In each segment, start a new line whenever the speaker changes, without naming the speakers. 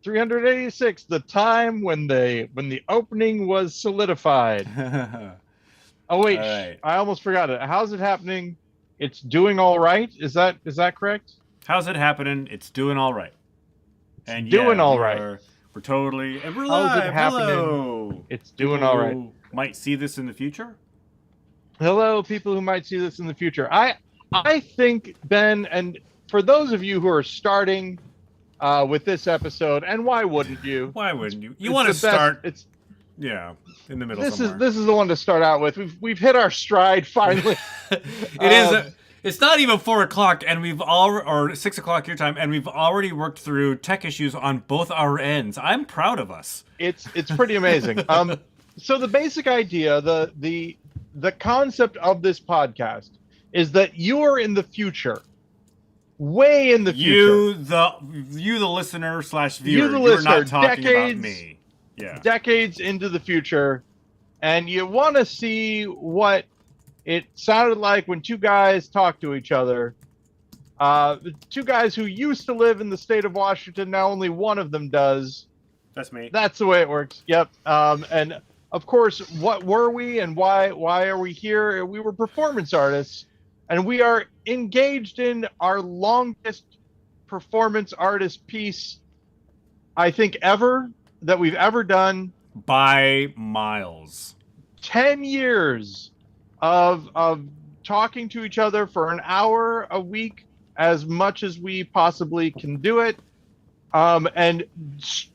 386, the time when the opening was solidified. Oh
All
wait,
right.
I almost forgot it. How's it happening? It's doing all right. Is that correct?
How's it happening? It's doing all right.
It's
And
doing
yeah,
all right.
we're totally and we're
How's it
live.
happening?
Hello.
It's doing
People
all right.
who might see this in the future.
Hello, people who might see this in the future. I think, Ben, and for those of you who are starting with this episode, and why wouldn't you?
Why wouldn't you? You
It's
want to
the best.
start,
It's
yeah, in the middle
this is
somewhere.
this is the one to start out with. We've hit our stride finally.
It is.
Um,
It's not even 4 o'clock, and we've all or 6 o'clock your time, and we've already worked through tech issues on both our ends. I'm proud of us.
it's pretty amazing. So the basic idea, the concept of this podcast is that you are in the future, way in the future.
You the listener slash
You,
viewer.
the
You're
listener,
not talking about me. Yeah.
decades into the future, and you want to see what it sounded like when two guys talked to each other. Two guys who used to live in the state of Washington, now only one of them does.
That's me.
That's the way it works. Yep. And of course, what were we and why are we here? We were performance artists, and we are engaged in our longest performance artist piece, I think, ever that we've ever done.
By miles.
10 years of talking to each other for an hour a week, as much as we possibly can do it, and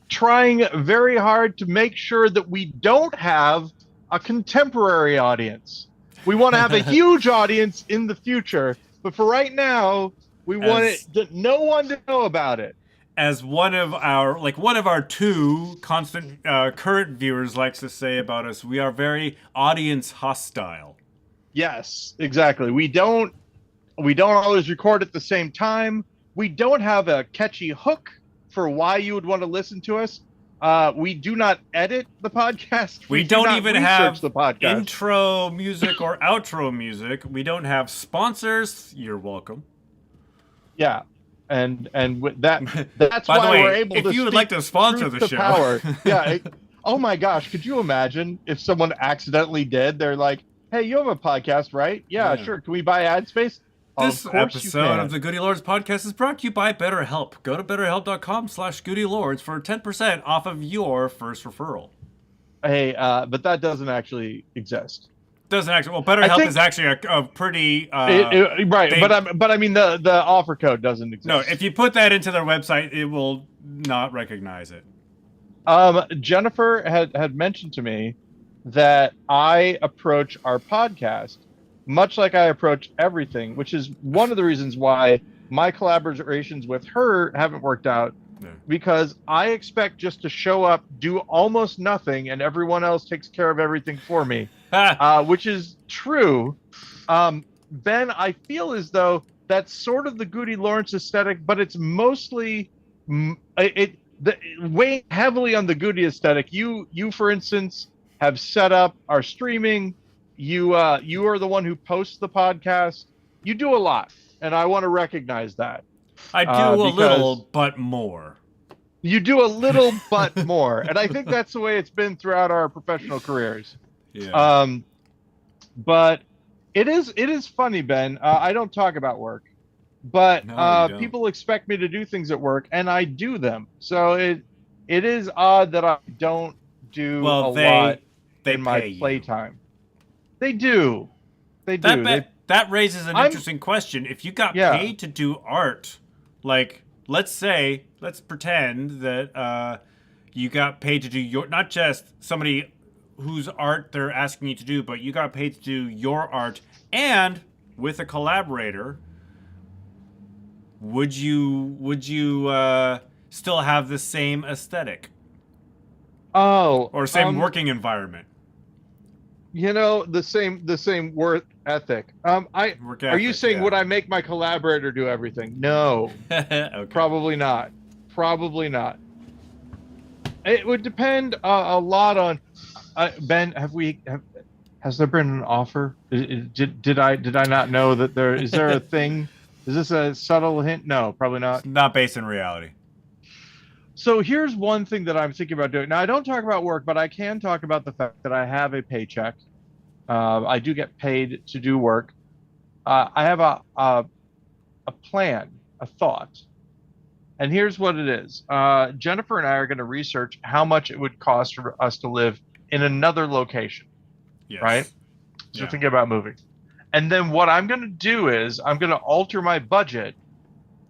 trying very hard to make sure that we don't have a contemporary audience. We want to have a huge audience in the future, but for right now, we want no one to know about it.
As one of our two constant current viewers likes to say about us, we are very audience hostile.
Yes, exactly. We don't always record at the same time. We don't have a catchy hook for why you would want to listen to us. We do not edit the podcast.
We
do
don't
not
even
research
have
the podcast.
intro music or outro music. We don't have sponsors. You're welcome.
Yeah, and with that, that's
By the
why
way,
we're able
if
to
you would
speak
like to sponsor
truth
the
to
show.
power. Yeah. Oh my gosh, could you imagine if someone accidentally did? They're like, "Hey, you have a podcast, right? Yeah, sure. Can we buy ad space?"
This
Of course you
episode
can.
of the GudeLaurance podcast is brought to you by BetterHelp. Go to betterhelp.com/GudeLaurance for 10% off of your first referral.
Hey, but that doesn't actually exist.
Doesn't actually. Well, BetterHelp is actually a pretty
right. But I mean the offer code doesn't exist.
No, if you put that into their website, it will not recognize it.
Jennifer had mentioned to me that I approach our podcast much like I approach everything, which is one of the reasons why my collaborations with her haven't worked out. Yeah. Because I expect just to show up, do almost nothing, and everyone else takes care of everything for me, which is true. Ben, I feel as though that's sort of the GudeLaurance aesthetic, but it's mostly weighing heavily on the Goody aesthetic. You, for instance, have set up our streaming. You are the one who posts the podcast. You do a lot, and I want to recognize that.
I do a little, but more.
You do a little, but more, and I think that's the way it's been throughout our professional careers.
Yeah.
But it is funny, Ben. I don't talk about work, but people expect me to do things at work, and I do them. So it is odd that I don't do a lot in my playtime. They do. They do.
That raises an interesting question. If you got paid to do art, like let's pretend that you got paid to do not just somebody whose art they're asking you to do, but you got paid to do your art and with a collaborator, would you still have the same aesthetic?
Oh,
or same working environment?
You know, the same work ethic. Are you saying would I make my collaborator do everything? No.
Okay.
Probably not. Probably not. It would depend a lot on Ben. Has there been an offer? Did I not know that is there a thing? Is this a subtle hint? No, probably not.
It's not based in reality.
So here's one thing that I'm thinking about doing. Now, I don't talk about work, but I can talk about the fact that I have a paycheck. I do get paid to do work. I have a plan, a thought, and here's what it is. Jennifer and I are going to research how much it would cost for us to live in another location, right?
Yes.
So
Yeah.
thinking about moving. And then what I'm going to do is I'm going to alter my budget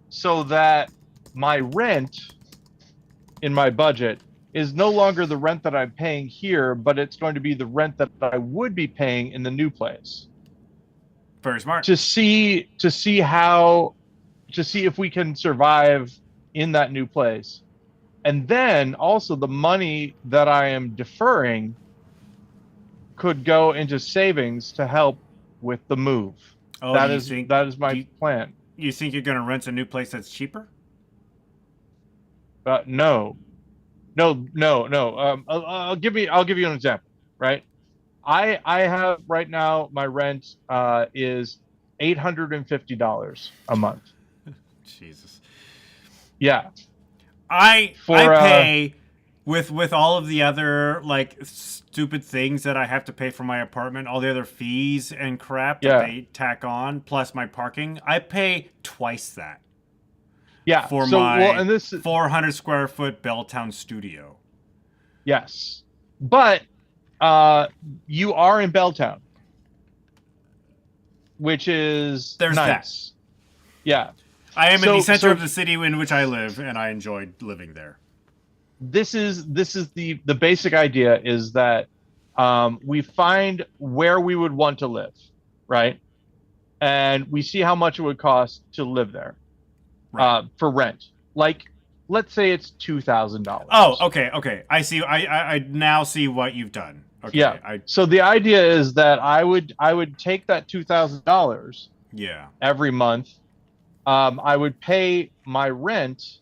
so that my rent in my budget is no longer the rent that I'm paying here, but it's going to be the rent that I would be paying in the new place.
Very smart.
To see if we can survive in that new place. And then also the money that I am deferring could go into savings to help with the move.
Oh,
that is my plan.
You think you're going to rent a new place that's cheaper?
No. I'll give you an example, right? I have right now my rent is $850 a month.
Jesus.
Yeah.
I pay with all of the other like stupid things that I have to pay for my apartment, all the other fees and crap that they tack on, plus my parking. I pay twice that.
Yeah.
For my 400 square foot Belltown studio.
Yes. But you are in Belltown, which is nice. Yeah.
I am in the center of the city in which I live, and I enjoy living there.
This is the basic idea is that we find where we would want to live, right? And we see how much it would cost to live there for rent. Like, let's say it's $2,000.
Oh, okay. I see. I now see what you've done. Okay.
Yeah. So the idea is that I would take that $2,000.
Yeah.
Every month. I would pay my rent,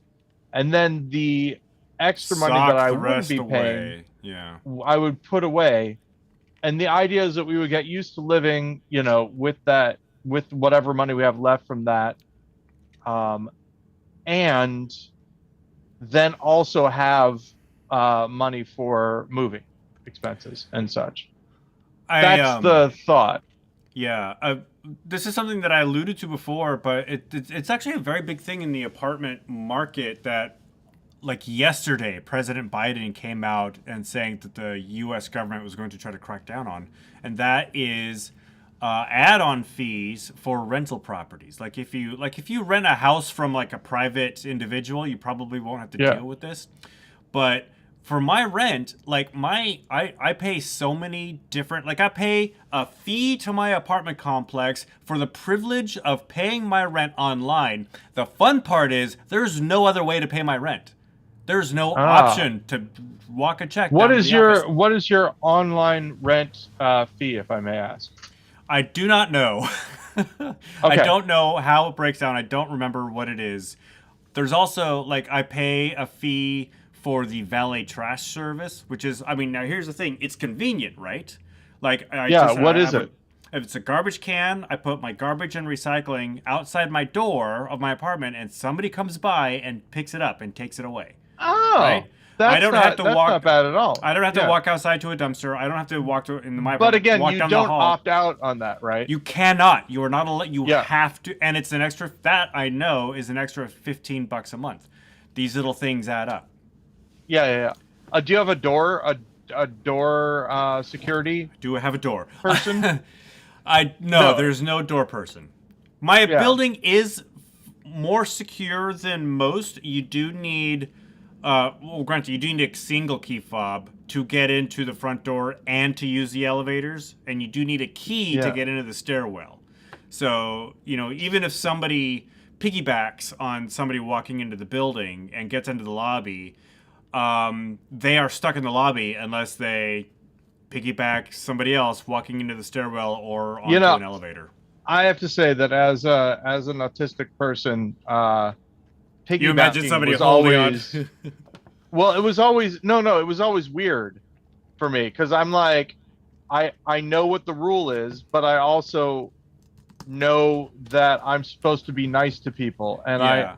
and then the extra money that I wouldn't be paying, I would put away. And the idea is that we would get used to living, with whatever money we have left from that, and then also have money for moving expenses and such. That's the thought.
Yeah. This is something that I alluded to before, but it's actually a very big thing in the apartment market that, like yesterday, President Biden came out and saying that the U.S. government was going to try to crack down on, and that is add-on fees for rental properties. Like if you rent a house from like a private individual, you probably won't have to deal with this, but for my rent, like I pay so many different, like I pay a fee to my apartment complex for the privilege of paying my rent online. The fun part is there's no other way to pay my rent. There's no option to walk a check.
What is your online rent fee, if I may ask?
I do not know. I don't know how it breaks down. I don't remember what it is. There's also like I pay a fee for the valet trash service, which is, now here's the thing, it's convenient, right? Like,
what is it?
If it's a garbage can, I put my garbage and recycling outside my door of my apartment, and somebody comes by and picks it up and takes it away.
Oh, right? That's not bad at all.
I don't have to walk outside to a dumpster. I don't have to walk to in my apartment.
But again, you don't opt out on that, right?
You cannot. You are not allowed. You have to, and it's an extra. That I know is an extra $15 a month. These little things add up.
Yeah. Do you have a door security?
Do I have a door
person?
No, there's no door person. My building is more secure than most. You do need, granted, you do need a single key fob to get into the front door and to use the elevators, and you do need a key to get into the stairwell. So, even if somebody piggybacks on somebody walking into the building and gets into the lobby, they are stuck in the lobby unless they piggyback somebody else walking into the stairwell or onto an elevator.
I have to say that as an autistic person, piggybacking
you imagine somebody
was
holding
always
on.
well, it was always it was always weird for me because I'm like, I know what the rule is, but I also know that I'm supposed to be nice to people, and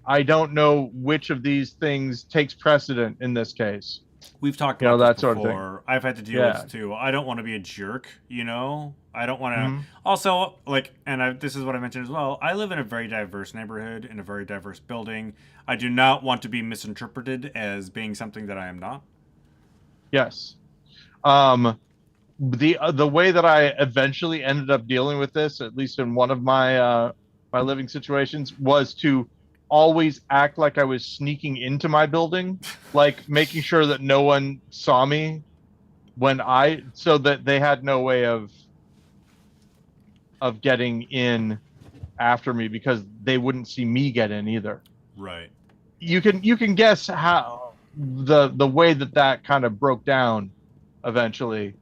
I don't know which of these things takes precedent in this case.
We've talked about
that
this
sort
before.
of thing.
I've had to deal with it too. I don't want to be a jerk, I don't want to.
Mm-hmm.
Also, this is what I mentioned as well. I live in a very diverse neighborhood, in a very diverse building. I do not want to be misinterpreted as being something that I am not.
Yes. The way that I eventually ended up dealing with this, at least in one of my living situations, was to always act like I was sneaking into my building, like making sure that no one saw me so that they had no way of getting in after me because they wouldn't see me get in either.
Right.
You can guess how the way that kind of broke down eventually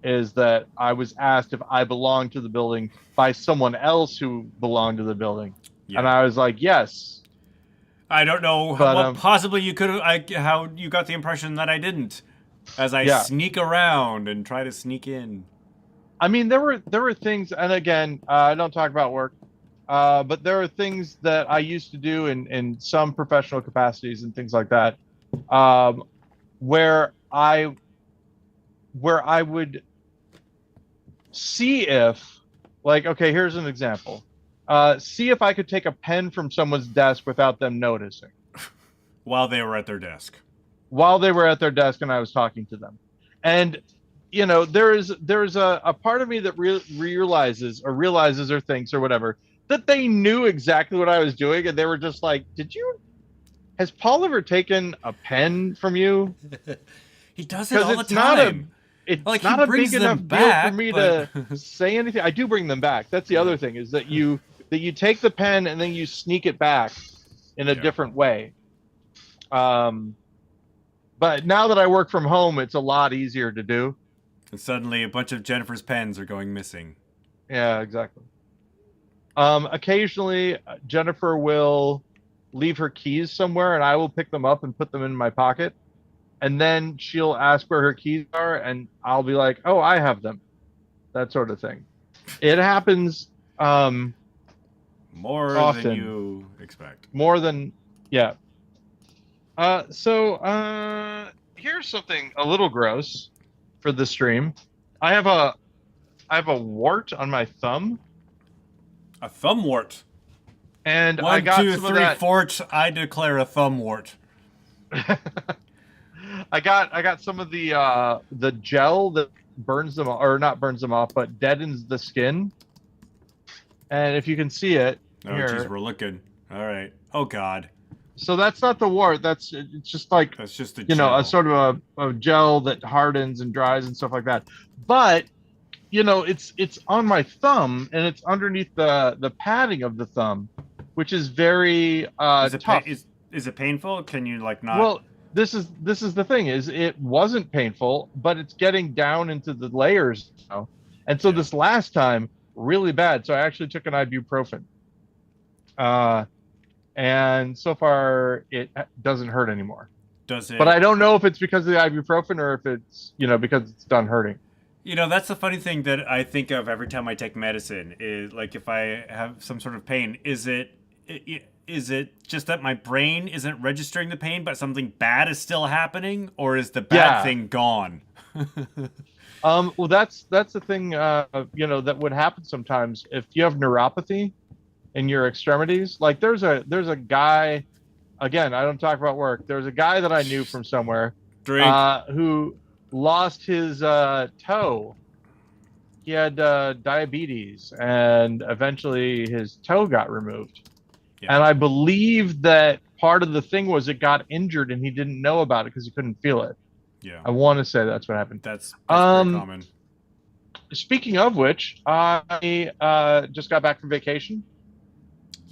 is that I was asked if I belonged to the building by someone else who belonged to the building. Yeah. And I was like, yes.
I don't know what possibly you could how you got the impression that I didn't, as I sneak around and try to sneak in.
I mean, there were things, and again, I don't talk about work, but there are things that I used to do in some professional capacities and things like that, where I would see if, like, okay, here's an example. See if I could take a pen from someone's desk without them noticing.
While they were at their desk.
While they were at their desk and I was talking to them. And, there's a part of me that realizes or thinks or whatever, that they knew exactly what I was doing. And they were just like, has Paul ever taken a pen from you?
He does it all the time.
It's like not a big enough deal for me to say anything. I do bring them back. That's the other thing, is that you take the pen and then you sneak it back in a different way. But now that I work from home, it's a lot easier to do.
And suddenly a bunch of Jennifer's pens are going missing.
Yeah, exactly. Occasionally, Jennifer will leave her keys somewhere and I will pick them up and put them in my pocket. And then she'll ask where her keys are, and I'll be like, "Oh, I have them." That sort of thing. It happens
more
often.
Than you expect.
More than, yeah. So here's something a little gross for the stream. I have a wart on my thumb.
A thumb wart.
And
1,
I got
2,
some
3,
of that.
4. I declare a thumb wart.
I got some of the gel that burns them, or not burns them off, but deadens the skin. And if you can see it,
oh jeez, we're looking. All right. Oh God.
So that's not the wart. It's just like,
that's just a
a sort of a gel that hardens and dries and stuff like that. But it's on my thumb and it's underneath the padding of the thumb, which is very tough.
Is it painful? Can you not?
Well, this is the thing, is it wasn't painful, but it's getting down into the layers now. And so this last time, really bad. So I actually took an ibuprofen. And so far it doesn't hurt anymore.
Does it?
But I don't know if it's because of the ibuprofen or if it's, because it's done hurting.
That's the funny thing that I think of every time I take medicine, is like, if I have some sort of pain, is it just that my brain isn't registering the pain, but something bad is still happening, or is the bad thing gone?
Well, that's the thing, that would happen sometimes if you have neuropathy in your extremities. Like there's a guy, again, I don't talk about work. There's a guy that I knew from somewhere, who lost his toe. He had diabetes, and eventually his toe got removed. Yeah. And I believe that part of the thing was it got injured and he didn't know about it because he couldn't feel it.
Yeah.
I want to say that's what happened.
That's pretty common.
Speaking of which, I just got back from vacation.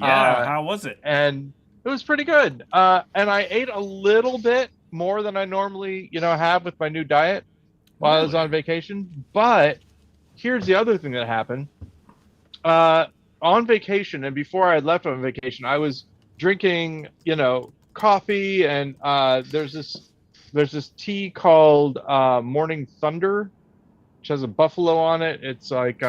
Yeah, how was it?
And it was pretty good. And I ate a little bit more than I normally, have with my new diet while I was on vacation. But here's the other thing that happened. On vacation, and before I left on vacation, I was drinking, coffee, and there's this tea called Morning Thunder, which has a buffalo on it. It's like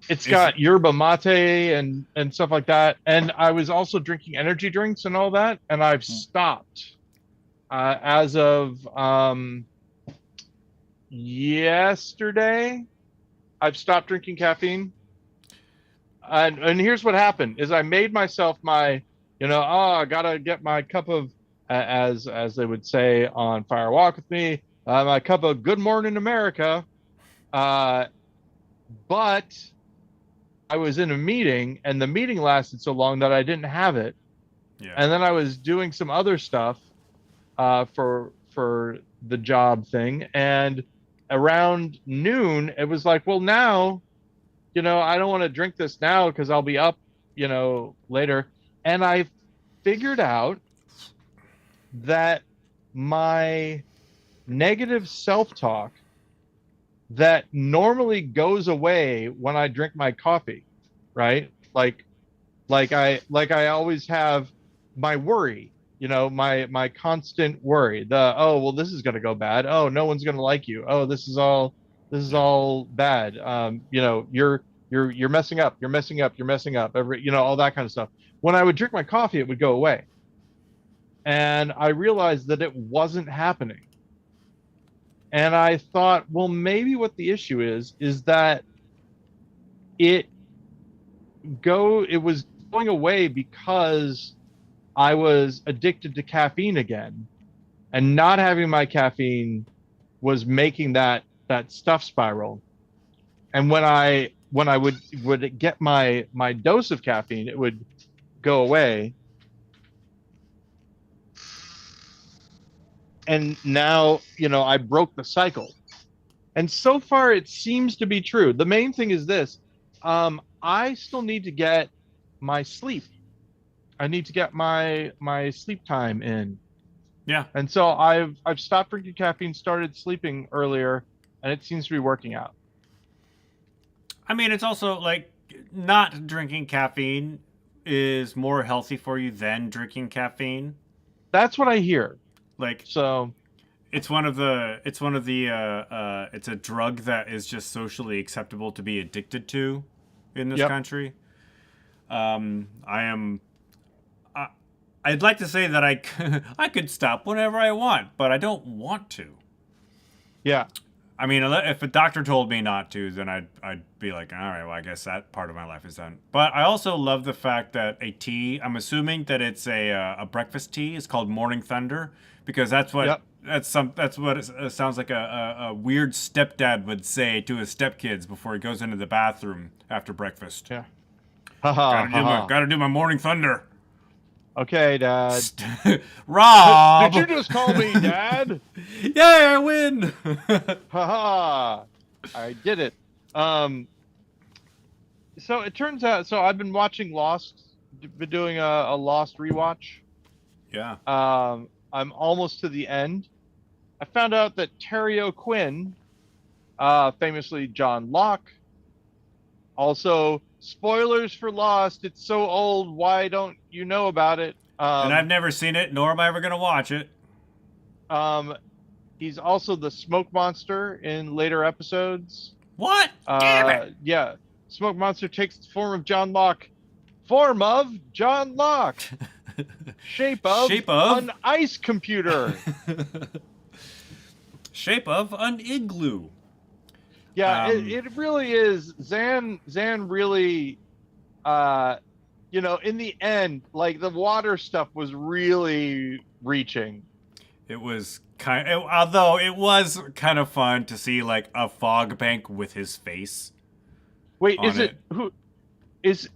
it's got yerba mate and stuff like that. And I was also drinking energy drinks and all that, and I've stopped as of yesterday. I've stopped drinking caffeine. And here's what happened is I made myself my, I gotta get my cup of, as they would say on Fire Walk with Me, my cup of Good Morning America. But I was in a meeting and the meeting lasted so long that I didn't have it.
Yeah.
And then I was doing some other stuff for the job thing. And around noon, it was like, well, now, I don't want to drink this now because I'll be up, later. And I figured out that my negative self-talk that normally goes away when I drink my coffee, right? Like I always have my worry, my constant worry. Oh, well, this is gonna go bad. Oh, no one's gonna like you. Oh, this is all bad. You're messing up. You're messing up. You're messing up. All that kind of stuff. When I would drink my coffee, it would go away. And I realized that it wasn't happening. And I thought, well, maybe what the issue is that it was going away because I was addicted to caffeine again, and not having my caffeine was making that stuff spiral. And when I would get my dose of caffeine, it would go away. And now, I broke the cycle. And so far it seems to be true. The main thing is this. I still need to get my sleep. I need to get my sleep time in.
Yeah.
And so I've stopped drinking caffeine, started sleeping earlier, and it seems to be working out.
I mean, it's also like not drinking caffeine is more healthy for you than drinking caffeine.
That's what I hear.
Like,
so
it's a drug that is just socially acceptable to be addicted to in this country. I'd like to say that I could stop whenever I want, but I don't want to.
Yeah.
I mean, if a doctor told me not to, then I'd be like, all right, well, I guess that part of my life is done. But I also love the fact that a tea, I'm assuming that it's a breakfast tea, is called Morning Thunder, because that's what it sounds like a weird stepdad would say to his stepkids before he goes into the bathroom after breakfast.
Yeah.
Gotta do my Morning Thunder.
Okay, Dad.
Rob!
Did you just call me Dad?
Yeah, I win!
Haha! I did it. So it turns out, so I've been watching Lost, been doing a Lost rewatch.
Yeah.
I'm almost to the end. I found out that Terry O'Quinn, famously John Locke, also, spoilers for Lost, it's so old, why don't you know about it?
And I've never seen it, nor am I ever going to watch it.
He's also the smoke monster in later episodes.
What? Damn it!
Yeah, smoke monster takes the form of John Locke. Form of John Locke. Shape of an ice computer.
Shape of an igloo.
Yeah, it really is. Zan really, in the end, like the water stuff was really reaching.
It was although it was kind of fun to see like a fog bank with his face.
Wait, is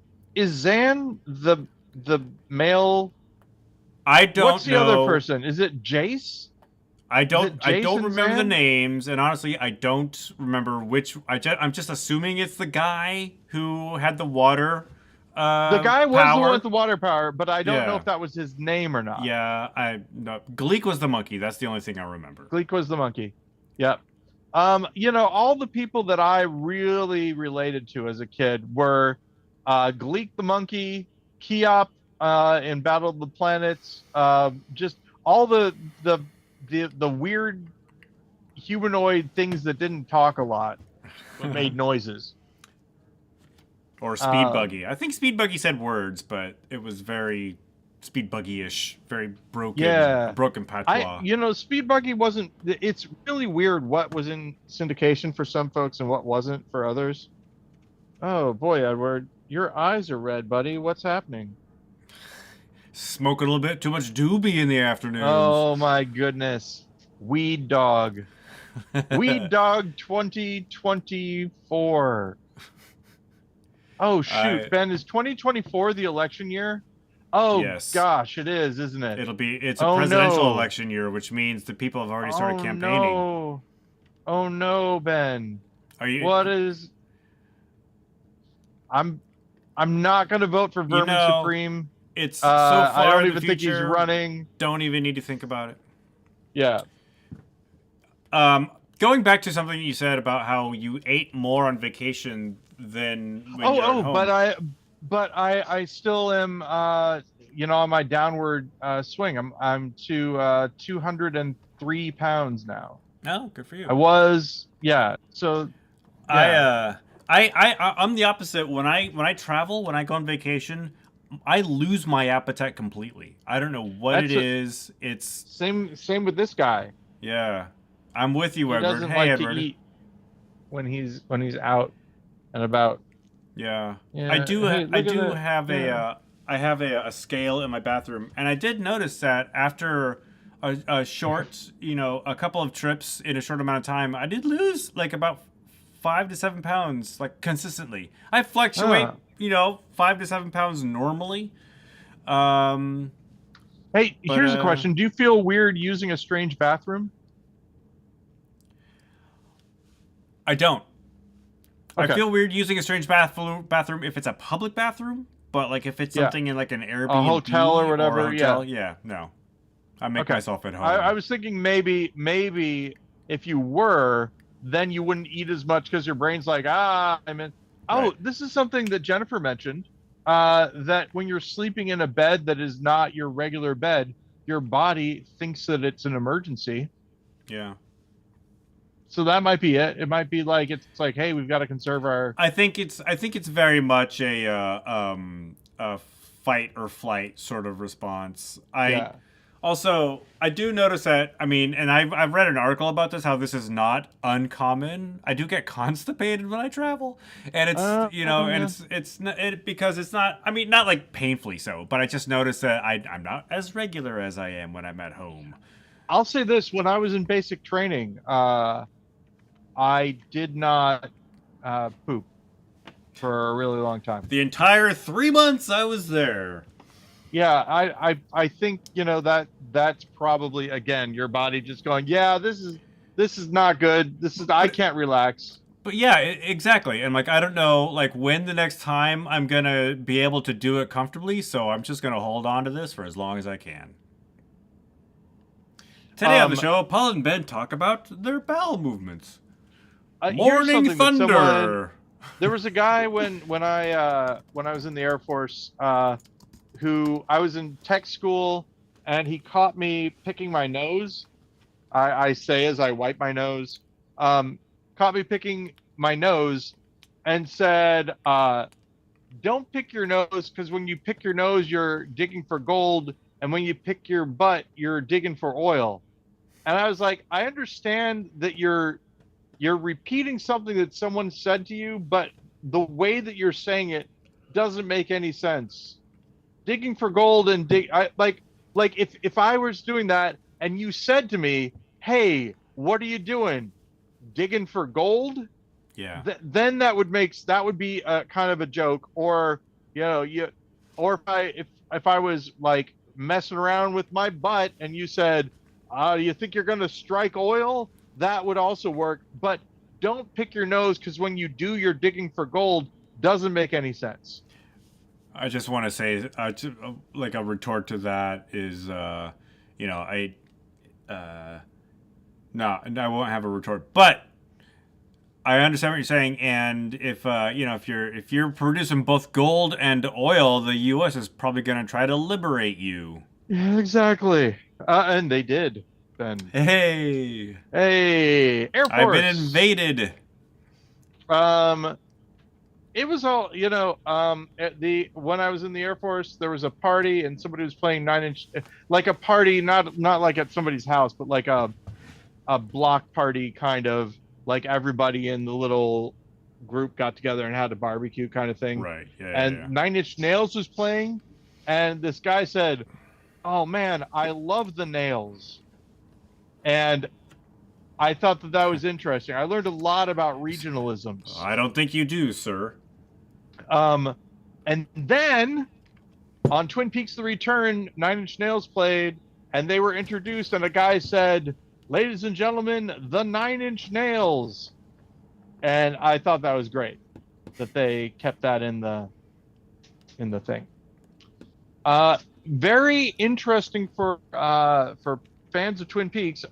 Zan the male?
I don't know.
What's the other person? Is it Jace?
I don't remember the names, and honestly, I don't remember which. I'm just assuming it's the guy who had the water.
The guy was
power.
the one with the water power, but I don't know if that was his name or not.
Yeah, Gleek was the monkey. That's the only thing I remember.
Gleek was the monkey. Yep. All the people that I really related to as a kid were Gleek the monkey, Keop in Battle of the Planets, just all the weird humanoid things that didn't talk a lot but made noises.
Or speed buggy. I think speed buggy said words, but it was very speed buggy-ish, very broken.
Yeah.
A broken patois.
Speed buggy wasn't. It's really weird what was in syndication for some folks and what wasn't for others. Oh boy, Edward, your eyes are red, buddy. What's happening?
Smoking a little bit too much doobie in the afternoons.
Oh my goodness. Weed Dog. Weed Dog 2024. Oh shoot, Ben, is 2024 the election year? Oh
yes.
Gosh, it is, isn't it?
It's a presidential election year, which means the people have already started campaigning.
No. Oh no, Ben. What is I'm not gonna vote for Vermin Supreme.
It's so far
I don't
in
even
the
think
future,
he's running.
Don't even need to think about it.
Yeah.
Going back to something you said about how you ate more on vacation than when you're at home.
But I still am on my downward swing. I'm to 203 pounds now.
Oh, good for you.
I was, yeah. So
yeah. I'm the opposite. When I travel, when I go on vacation, I lose my appetite completely. I don't know what it is. It's
same with this guy.
Yeah, I'm with you, Edward.
He doesn't
hey,
like
Edward.
to eat when he's out and about.
Yeah.
Yeah.
I do have a scale in my bathroom, and I did notice that after a short, a couple of trips in a short amount of time, I did lose like about 5 to 7 pounds, like consistently. I fluctuate, 5 to 7 pounds normally.
Hey, here's a question: do you feel weird using a strange bathroom?
I don't.
Okay.
I feel weird using a strange bathroom if it's a public bathroom, but like if it's something in like an Airbnb,
a hotel or whatever,
no. I make myself at home.
I was thinking maybe if you were, then you wouldn't eat as much because your brain's like, this is something that Jennifer mentioned, that when you're sleeping in a bed that is not your regular bed, your body thinks that it's an emergency.
Yeah.
So that might be it. It might be like it's like, hey, we've got to conserve our.
I think it's very much a fight or flight sort of response. Also, I do notice that, and I've read an article about this, how this is not uncommon. I do get constipated when I travel, and it's because it's not, not like painfully so, but I just noticed that I'm not as regular as I am when I'm at home.
I'll say this: when I was in basic training, I did not poop for a really long time.
The entire 3 months I was there.
Yeah, I think that's probably, again, your body just going, yeah, this is not good. I can't relax.
But yeah, exactly. And like I don't know like when the next time I'm gonna be able to do it comfortably, so I'm just gonna hold on to this for as long as I can. Today on the show, Paul and Ben talk about their bowel movements. Morning thunder.
There was a guy when I was in the Air Force, who I was in tech school, and he caught me picking my nose. I say as I wipe my nose, caught me picking my nose, and said, "Don't pick your nose, because when you pick your nose, you're digging for gold, and when you pick your butt, you're digging for oil." And I was like, I understand that you're repeating something that someone said to you, but the way that you're saying it doesn't make any sense. Digging for gold and if I was doing that and you said to me, "Hey, what are you doing? Digging for gold?"
Yeah.
Then that would be a kind of a joke, or if I was like messing around with my butt and you said, "You think you're gonna strike oil?" That would also work, but don't pick your nose, because when you do your digging for gold, doesn't make any sense.
I just want to say, like a retort to that is, no, I won't have a retort, but I understand what you're saying, and if you're producing both gold and oil, the U.S. is probably going to try to liberate you.
Yeah, exactly, and they did. Ben. Hey, Air Force.
I've been invaded.
It was all, at when I was in the Air Force, there was a party and somebody was playing 9 Inch, like a party, not like at somebody's house, but like a block party kind of, like everybody in the little group got together and had a barbecue kind of thing.
Right. Yeah.
And 9 Inch Nails was playing, and this guy said, "Oh man, I love the Nails." And I thought that was interesting. I learned a lot about regionalisms.
I don't think you do, sir.
And then on Twin Peaks: The Return, 9 Inch Nails played, and they were introduced, and a guy said, "Ladies and gentlemen, the 9 Inch Nails." And I thought that was great that they kept that in the thing. Very interesting for fans of Twin Peaks.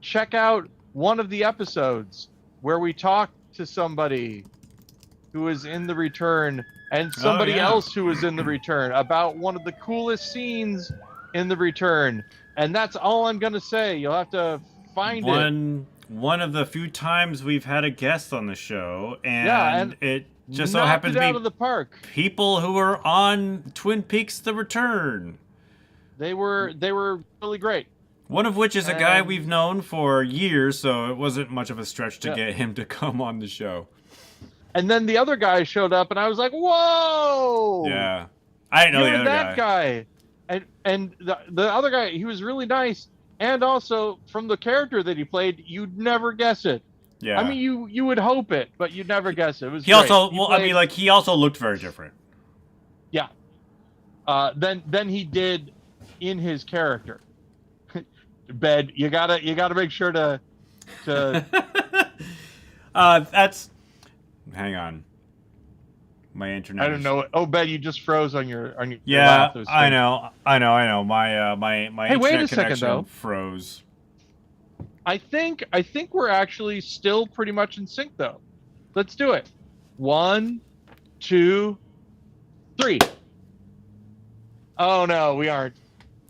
Check out one of the episodes where we talk to somebody who is in The Return and somebody else who is in The Return about one of the coolest scenes in The Return. And that's all I'm going to say. You'll have to find it.
One of the few times we've had a guest on the show, and it just so happens to be
out of the park.
People who were on Twin Peaks: The Return.
They were really great.
One of which is a guy we've known for years, so it wasn't much of a stretch to get him to come on the show.
And then the other guy showed up, and I was like, "Whoa!"
Yeah, I didn't know the other
that guy. And the other guy, he was really nice, and also from the character that he played, you'd never guess it.
Yeah,
I mean, you would hope it, but you'd never guess it. It was
he
great.
Also, he also looked very different.
Yeah. Then he did in his character. Ben, you gotta make sure to.
That's. Hang on. My internet.
I don't know. Oh, Ben, you just froze on your.
Yeah, I know. My
hey,
internet
wait a second though.
Froze.
I think we're actually still pretty much in sync though. Let's do it. 1, 2, 3. Oh no, we aren't.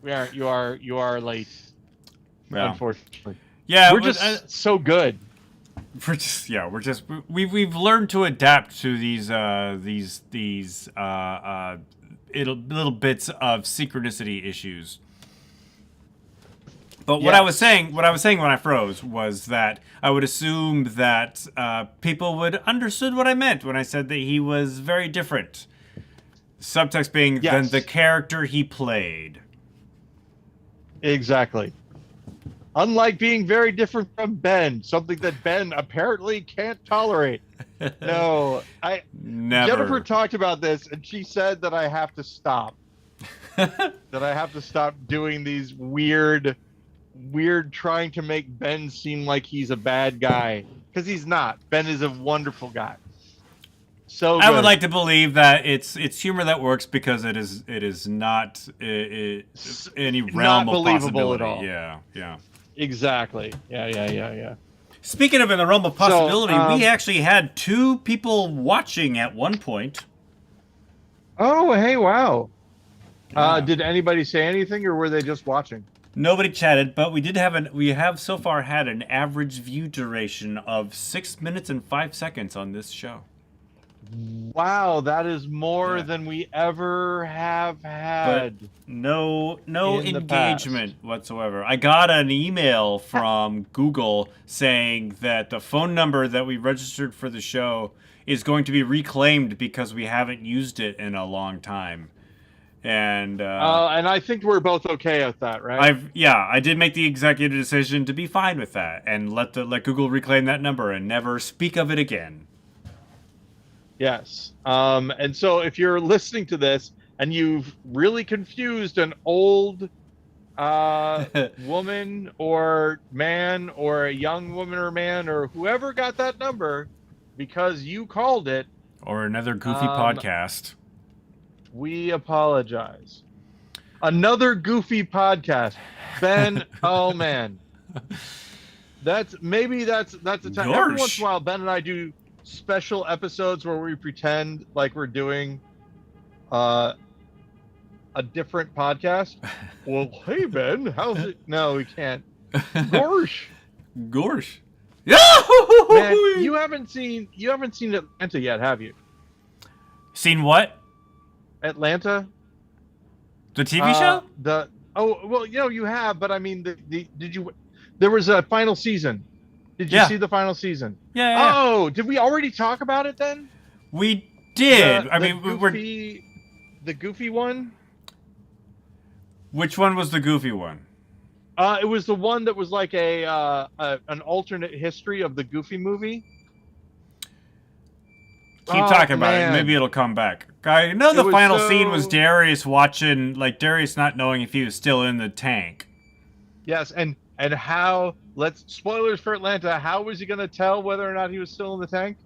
You are late.
Yeah.
Unfortunately.
Yeah,
we're just so good.
We've learned to adapt to these little bits of synchronicity issues. But what I was saying when I froze was that I would assume that people would understood what I meant when I said that he was very different. Subtext being than the character he played.
Exactly. Unlike being very different from Ben, something that Ben apparently can't tolerate. No,
Never.
Jennifer talked about this, and she said that I have to stop. That I have to stop doing these weird trying to make Ben seem like he's a bad guy, because he's not. Ben is a wonderful guy. So
I would like to believe that it's humor that works because it is not any realm
not
of possibility.
At all.
Yeah.
Exactly. Yeah.
Speaking of in the realm of possibility, we actually had 2 people watching at one point.
Oh, hey, wow. Yeah. Did anybody say anything, or were they just watching?
Nobody chatted, but we have so far had an average view duration of 6 minutes and 5 seconds on this show.
Wow, that is more than we ever have had.
But no engagement whatsoever. I got an email from Google saying that the phone number that we registered for the show is going to be reclaimed because we haven't used it in a long time. And
I think we're both okay with that, right?
I did make the executive decision to be fine with that and let Google reclaim that number and never speak of it again.
Yes. And so if you're listening to this and you've really confused an old woman or man, or a young woman or man, or whoever got that number because you called it,
or another goofy podcast, we
apologize. Another goofy podcast. Ben, oh man. That's a time. Every once in a while, Ben and I do special episodes where we pretend like we're doing a different podcast. Well, hey Ben, how's it? No, we can't. Gorsh. Man, you haven't seen Atlanta yet, have you?
Seen what?
Atlanta?
The TV show?
You have, but I mean, did you? There was a final season. Did you see the final season?
Yeah.
Oh, did we already talk about it then?
We did.
The goofy one.
Which one was the goofy one?
It was the one that was like an alternate history of the Goofy movie.
Keep talking about it. Maybe it'll come back. I know the final scene was Darius watching, like Darius not knowing if he was still in the tank.
Yes, and how? Spoilers for Atlanta. How was he going to tell whether or not he was still in the tank?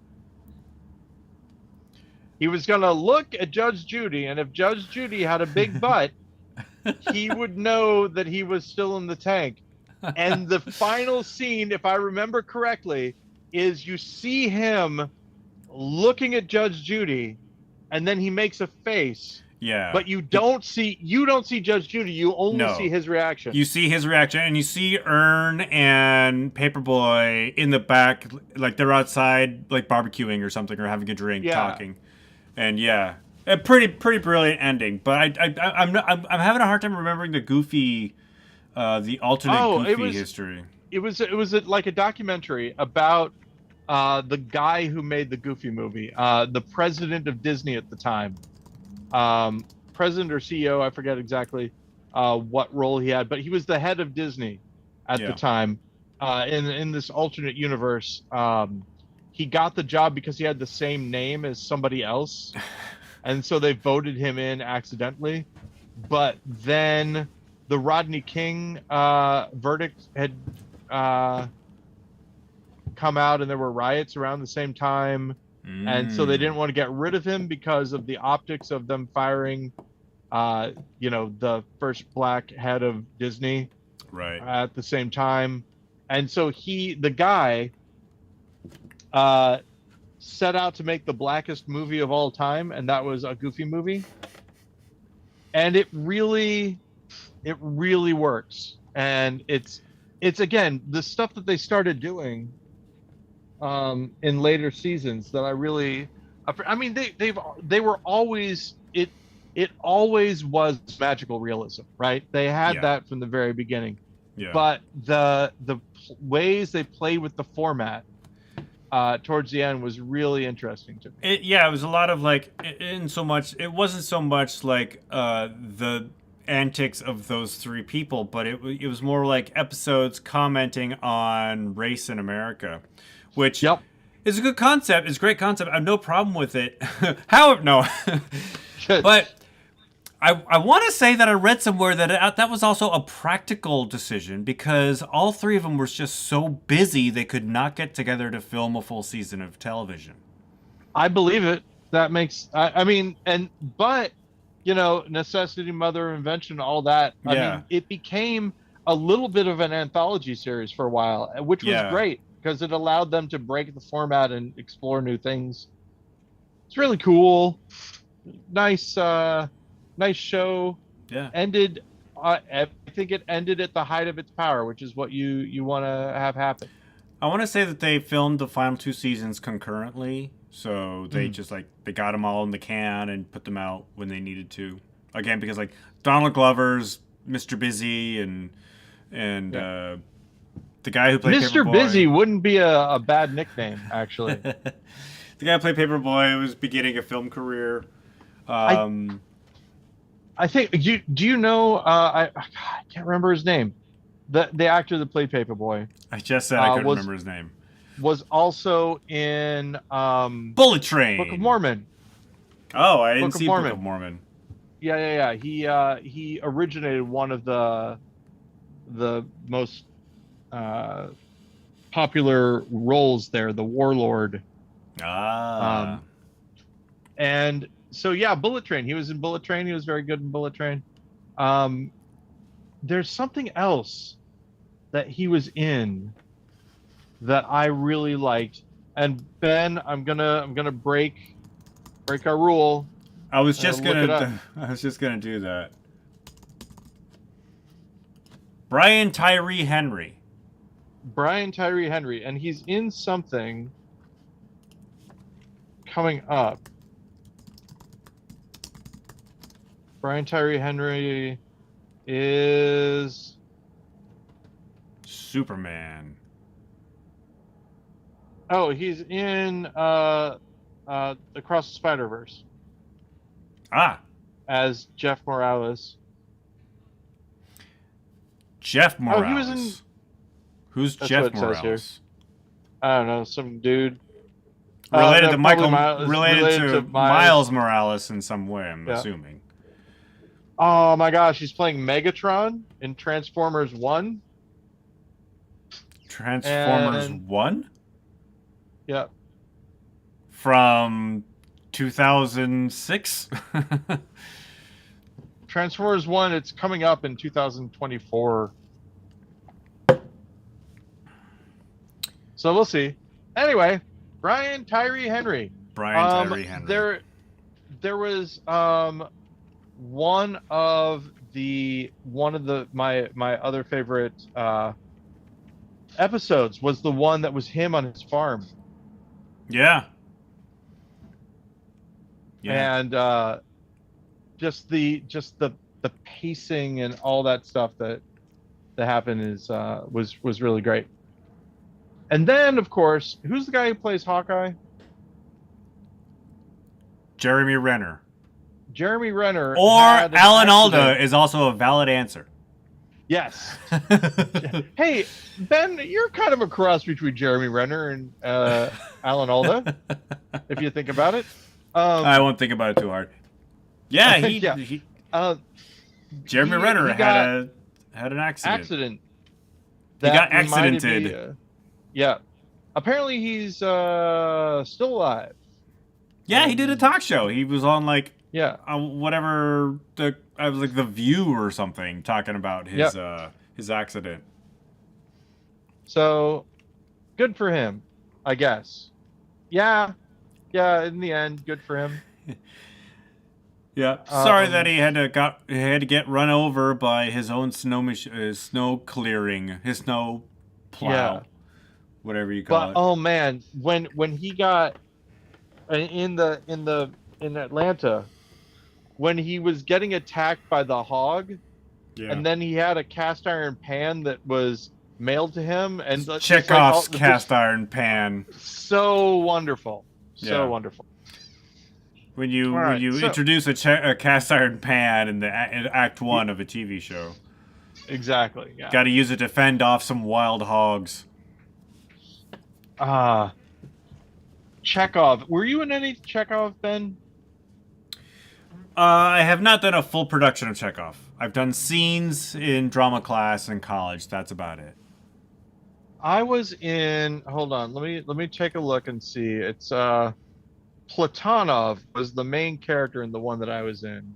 He was going to look at Judge Judy, and if Judge Judy had a big butt, he would know that he was still in the tank. And the final scene, if I remember correctly, is you see him looking at Judge Judy, and then he makes a face.
Yeah.
But you don't see Judge Judy. You only see his reaction.
You see his reaction, and you see Ern and Paperboy in the back, like they're outside, like barbecuing or something, or having a drink, talking. And a pretty brilliant ending. But I'm having a hard time remembering the Goofy, the alternate Goofy history.
It was like a documentary about the guy who made the Goofy movie, the president of Disney at the time. President or CEO, I forget exactly what role he had, but he was the head of Disney at the time. In this alternate universe, he got the job because he had the same name as somebody else, and so they voted him in accidentally. But then the Rodney King verdict had come out, and there were riots around the same time. And so they didn't want to get rid of him because of the optics of them firing, the first black head of Disney at the same time. And so the guy set out to make the blackest movie of all time, and that was a Goofy movie. And it really works. And it's again, the stuff that they started doing in later seasons that they were always, it always was magical realism, right? They had that from the very beginning. But the ways they played with the format towards the end was really interesting to me.
It was a lot of it wasn't so much like the antics of those three people, but it was more like episodes commenting on race in America. Which is a good concept. It's a great concept. I have no problem with it. But I want to say that I read somewhere that that was also a practical decision because all three of them were just so busy they could not get together to film a full season of television.
I believe it. That makes, but necessity, mother of invention, all that. I mean, it became a little bit of an anthology series for a while, which was great. Because it allowed them to break the format and explore new things. It's really cool. Nice show.
Yeah.
Ended. I think it ended at the height of its power, which is what you want to have happen.
I want to say that they filmed the final two seasons concurrently, so they they got them all in the can and put them out when they needed to. Again, because Donald Glover's Mr. Busy and the guy who played
Mr.
Paperboy.
Busy wouldn't be a bad nickname, actually.
The guy who played Paperboy was beginning a film career.
I think. Do you know? I can't remember his name. The actor that played Paperboy.
I just said I couldn't remember his name.
Was also in
Bullet Train,
Book of Mormon.
Oh, I didn't see Book of Mormon.
Yeah. He originated one of the most popular roles there, the warlord. And so Bullet Train. He was in Bullet Train. He was very good in Bullet Train. There's something else that he was in that I really liked. And Ben, I'm gonna break our rule.
I was just gonna do that. Brian Tyree Henry.
Brian Tyree Henry, and he's in something coming up. Brian Tyree Henry is
Superman.
Oh, he's in Across the Spider-Verse.
Ah.
As Jeff Morales.
Jeff Morales.
Oh, he was in...
Who's Jeff Morales?
I don't know, some dude.
Related to Miles Morales in some way, I'm assuming.
Oh my gosh, he's playing Megatron in Transformers 1.
Transformers 1?
Yeah.
From 2006?
Transformers 1, it's coming up in 2024. So we'll see. Anyway, Brian Tyree Henry.
Brian Tyree Henry.
There was one of my other favorite episodes was the one that was him on his farm.
Yeah.
And just the pacing and all that stuff that happened was really great. And then, of course, who's the guy who plays Hawkeye?
Jeremy Renner.
Jeremy Renner.
Or Alan Alda is also a valid answer.
Yes. Hey, Ben, you're kind of a cross between Jeremy Renner and Alan Alda, if you think about it.
I won't think about it too hard. Yeah, Jeremy Renner had an accident. He got accidented.
Yeah. Apparently he's still alive.
Yeah, he did a talk show. He was on I was like The View or something, talking about his accident.
So good for him, I guess. Yeah, in the end, good for him.
Yeah, sorry that he had to get run over by his own snow clearing, his snow plow, whatever you call it.
Oh man, when he got in Atlanta, when he was getting attacked by the hog, and then he had a cast iron pan that was mailed to him, and
Chekhov's cast iron pan.
So wonderful, so wonderful.
When you introduce a cast iron pan in Act 1 of a TV show.
Exactly. Yeah.
Got to use it to fend off some wild hogs.
Chekhov. Were you in any Chekhov, Ben?
I have not done a full production of Chekhov. I've done scenes in drama class in college. That's about it.
I was in. Hold on. Let me take a look and see. It's Platonov was the main character in the one that I was in.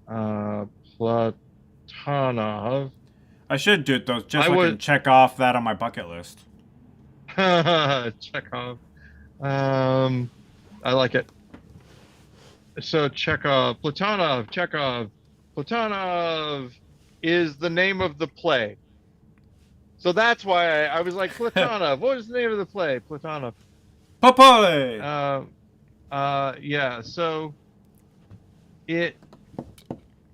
Platonov.
I should do it though, just so I can check off that on my bucket list.
Chekhov. I like it. So Chekhov, Platonov is the name of the play. So that's why I was like, Platonov. What is the name of the play? Platonov.
Popeye.
Yeah. So it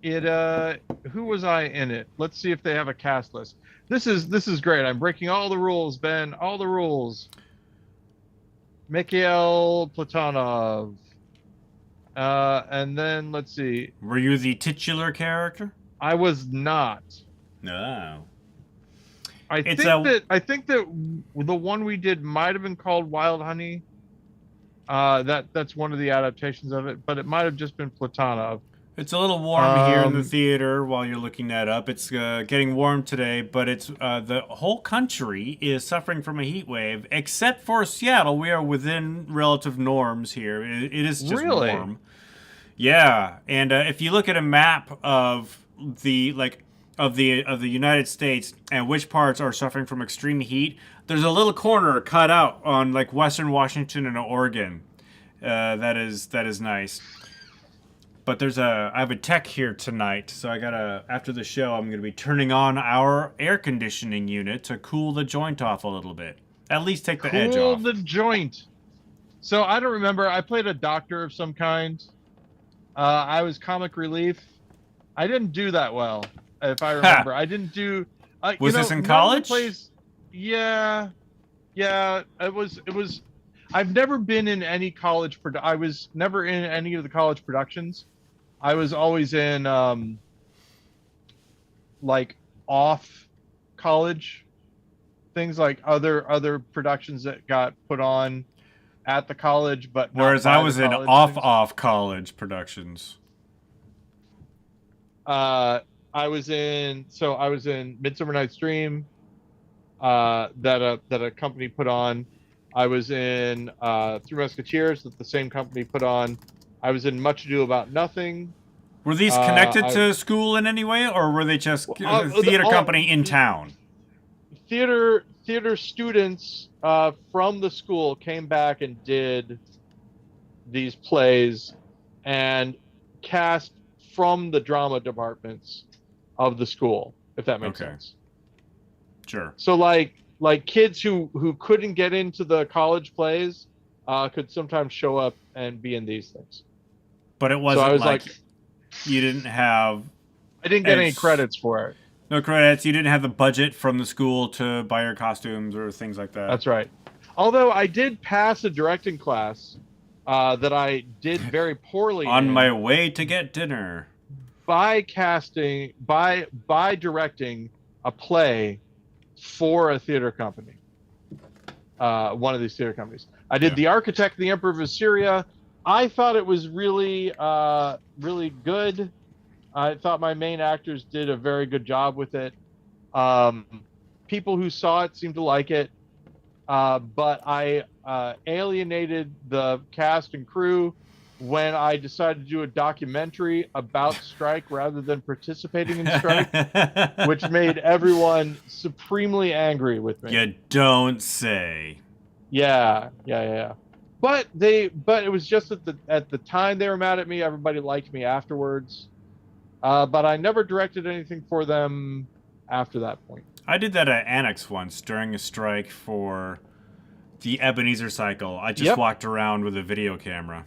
who was I in it? Let's see if they have a cast list. This is great. I'm breaking all the rules, Ben. All the rules. Mikhail Platonov. And then let's see.
Were you the titular character?
I was not.
No.
I think that the one we did might have been called Wild Honey. That's one of the adaptations of it, but it might have just been Platonov.
It's a little warm here in the theater while you're looking that up. It's getting warm today, but it's the whole country is suffering from a heat wave, except for Seattle. We are within relative norms here. It is just warm. Yeah, and if you look at a map of the United States and which parts are suffering from extreme heat, there's a little corner cut out on Western Washington and Oregon. That is nice. But I have a tech here tonight, so after the show, I'm gonna be turning on our air conditioning unit to cool the joint off a little bit. At least take the edge off.
Cool the joint. So I don't remember. I played a doctor of some kind. I was comic relief. I didn't do that well, if I remember. I didn't do.
Was this in college?
Yeah. It was. I've never been in any college. I was never in any of the college productions. I was always in like off college things, like other productions that got put on at the college, but
whereas I was in off college productions.
I was in Midsummer Night's Dream that a company put on. I was in Three Musketeers that the same company put on. I was in Much Ado About Nothing.
Were these connected to school in any way, or were they just theater company in town?
Theater students from the school came back and did these plays and cast from the drama departments of the school, if that makes sense.
Sure.
So like kids who couldn't get into the college plays could sometimes show up and be in these things.
But it wasn't like you didn't have...
I didn't get any credits for it.
No credits. You didn't have the budget from the school to buy your costumes or things like that.
That's right. Although I did pass a directing class that I did very poorly
on my way to get dinner.
By directing a play for a theater company. One of these theater companies. I did The Architect, the Emperor of Assyria. I thought it was really, really good. I thought my main actors did a very good job with it. People who saw it seemed to like it. But I alienated the cast and crew when I decided to do a documentary about strike rather than participating in strike, which made everyone supremely angry with me.
You don't say.
Yeah. But it was just at the time they were mad at me. Everybody liked me afterwards. But I never directed anything for them after that point.
I did that at Annex once during a strike for the Ebenezer cycle. I just walked around with a video camera.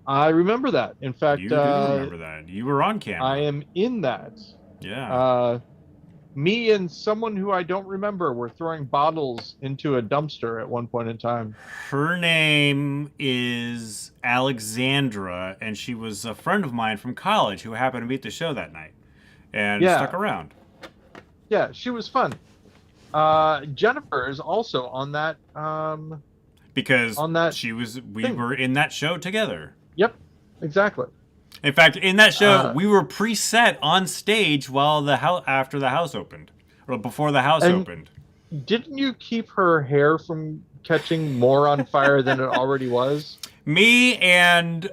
I remember that. In fact,
you do remember that. You were on camera.
I am in that.
Yeah.
Me and someone who I don't remember were throwing bottles into a dumpster at one point in time.
Her name is Alexandra, and she was a friend of mine from college who happened to be at the show that night and stuck around.
Yeah, she was fun. Jennifer is also on that.
Because
on that
we were in that show together.
Yep, exactly.
In fact, in that show, we were preset on stage while after the house opened, or before the house opened.
Didn't you keep her hair from catching more on fire than it already was?
Me and